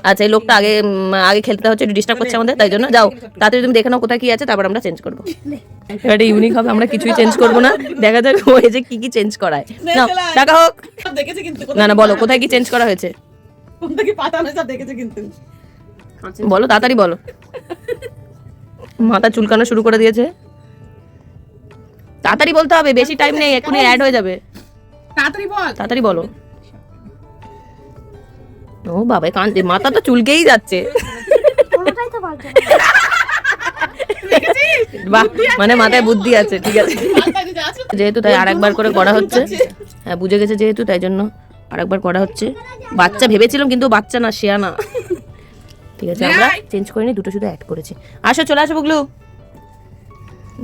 আচ্ছা এই লোকটা আগে আগে খেলতে হচ্ছে, একটু ডিস্টার্ব করছে আমাদের, তাই জন্য যাও তাড়াতাড়ি তুমি দেখে নাও কোথায় কি আছে, তারপর আমরা চেঞ্জ করবো। এটা ইউনিক হবে, আমরা কিছুই চেঞ্জ করবো না, দেখা যাক ও যে কি কি চেঞ্জ করায়। নাও টাকা হোক। না না বলো কোথায় কি চেঞ্জ করা হয়েছে, বলো তাড়াতাড়ি বলো। মাথা চুলকানো শুরু করে দিয়েছে, তাড়াতাড়ি বলতে হবে, বেশি টাইম নেই, এক্ষুনি অ্যাড হয়ে যাবে, তাড়াতাড়ি বলো। ও বাবা কাঁদছে, মাথা তো চুলকেই যাচ্ছে। বাহ, মানে মাথায় বুদ্ধি আছে, ঠিক আছে। যেহেতু তাই আরেকবার করে করা হচ্ছে, হ্যাঁ বুঝে গেছে যেহেতু, তাই জন্য আরেকবার করা হচ্ছে। বাচ্চা ভেবেছিলাম কিন্তু বাচ্চা না, শিয়ানা। ঠিক আছে আমরা চেঞ্জ করিনি, দুটো শুধু অ্যাড করেছি। আসো চলে আসো বুগলু,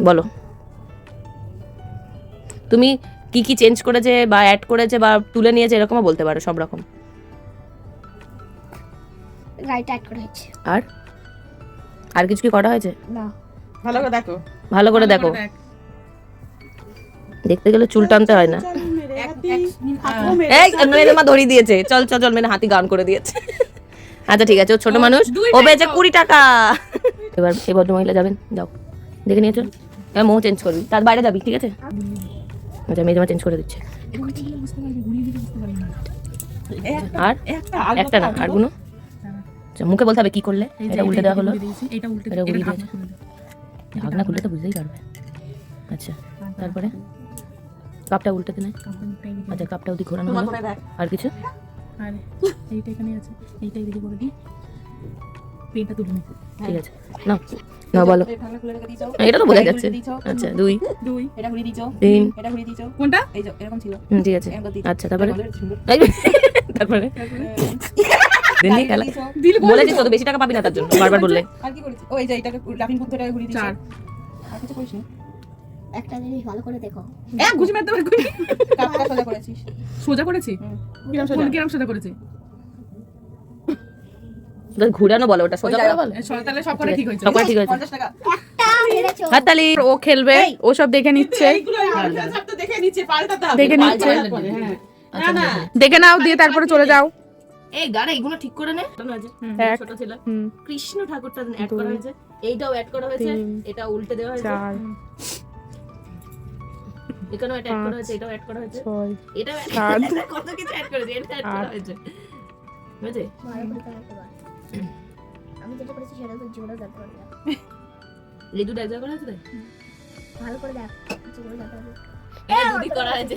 বলো তুমি কি কি চেঞ্জ করেছে বা অ্যাড করেছে বা তুলে নিয়েছে, এরকমও বলতে পারো, সব রকম। রাইট অ্যাড করা হয়েছে। আর কিছু কি করা হয়েছে? না, ভালো করে দেখো, ভালো করে দেখো, দেখতে গেলে চুল টানতে হয় না। এই মেরে মা ধরিয়ে দিয়েছে, চল চল চল, মেরে হাতি গান করে দিয়েছে। আচ্ছা ঠিক আছে, ও ছোট মানুষ, ও বেচে 20 টাকা। এবার এই ভদ্রমহিলা যাবেন, যাও দেখে নিয়েছো, এবার মো চেঞ্জ করবি, তার বাইরে যাবি, ঠিক আছে? আচ্ছা মেয়ে জামা চেঞ্জ করে দিচ্ছে। আর একটা না, আর গুলো আচ্ছা মুখে বলতে হবে কি করলে। এটা উল্টে দেওয়া হলো, এটা ঘুরিয়ে দিয়েছে, ঢাকনা খুললে তো বুঝতেই পারবে। আচ্ছা তারপরে কাপটা উল্টে দিলে, আচ্ছা কাপটা ওদিকে ঘোরানো হলো, আর কিছু? আর এইটা এখানে আছে, এইটা এদিকে করে দিই, পেনটা তুলে নি, ঠিক আছে নাও নাও বলো, এটা তো বোঝা যাচ্ছে। আচ্ছা 2 এটা ঘুরিয়ে দিছো, 3 এটা ঘুরিয়ে দিছো, কোনটা এই যে এরকম ছিল, ঠিক আছে। আচ্ছা তারপরে তারপরে দিনই খেলা বলেছিস তো, বেশি টাকা পাবি না তার জন্য বারবার বললে। আর কি করেছিস? ও এই যে এটাকে লাফিং বুদ্ধটাকে ঘুরিয়ে দিছো, আর কিছু করিস না? একটা জিনিস ভালো করে দেখো, এক ঘুষি মারতে পারবি, কাপটা সোজা করেছিস, সোজা করেছি, কিরম সোজা, কিরম সোজা করেছি, ঘুরানো বলো, ওটা সোজা করে বলো, তাহলে সব করে ঠিক হয়েছে, সব ঠিক হয়েছে। 50 টাকা একটা হেরেছো। হাততালি। ও খেলবে, ও সব দেখে নিচ্ছে, দেখে নিচ্ছে, পাল্টা দাও, দেখে নিচ্ছে, আচ্ছা না দেখে নাও, দিয়ে তারপরে চলে যাও। এই গাড়ি এগুলো ঠিক করে নে, এক, ছোট ছিল হুম, কৃষ্ণ ঠাকুরটা অ্যাড করা হয়েছে, এইটাও অ্যাড করা হয়েছে, এটা উল্টে দেওয়া হয়েছে, 4, এখানেও এটা অ্যাড করা হয়েছে, এটাও অ্যাড করা হয়েছে, 6, এটাও কত কিছু অ্যাড করেছে, এটা অ্যাড করা হয়েছে, বুঝেছে? ভালো করে দেখো এবার। আমি যেটা করেছি সেটা তো জোরে দেখতে পারবে, এই দুটো এক জায়গায় করা হয়েছে তাই? ভালো করে দেখ, জোরে দেখতে পারবে। এটা দুটি করা হয়েছে,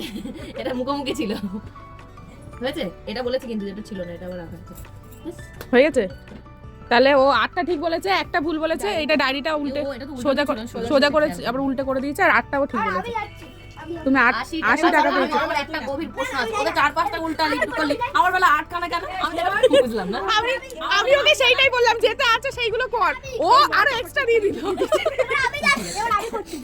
এটা মুখোমুখি ছিল, হয়েছে? এটা বলেছে কিন্তু যেটা ছিল না, এটা আবার রাখা হয়েছে। হয়ে গেছে। তাহলে ও 8টা ঠিক বলেছে, একটা ভুল বলেছে, এটা ডায়েরিটা উল্টে এটা তো উল্টো সোজা ছিল, সোজা করে আবার উল্টে করে দিয়েছে, আর 8টাও ঠিক বলেছে। আমি যাচ্ছি, আমি তুমি 80 টাকা পেয়েছো। আমার একটা গভীর প্রশ্ন আছে, ওদের 4-5টা উল্টা লিখ করলি, আমার বেলা 8 কানা কেন? আমি যেটা বুঝলাম না। আমি ওকে সেইটাই বললাম, যেটা আছে সেইগুলো কর, ও আরো এক্সট্রা দিয়ে দিল। আমি যাচ্ছি, এবার আমি করছি।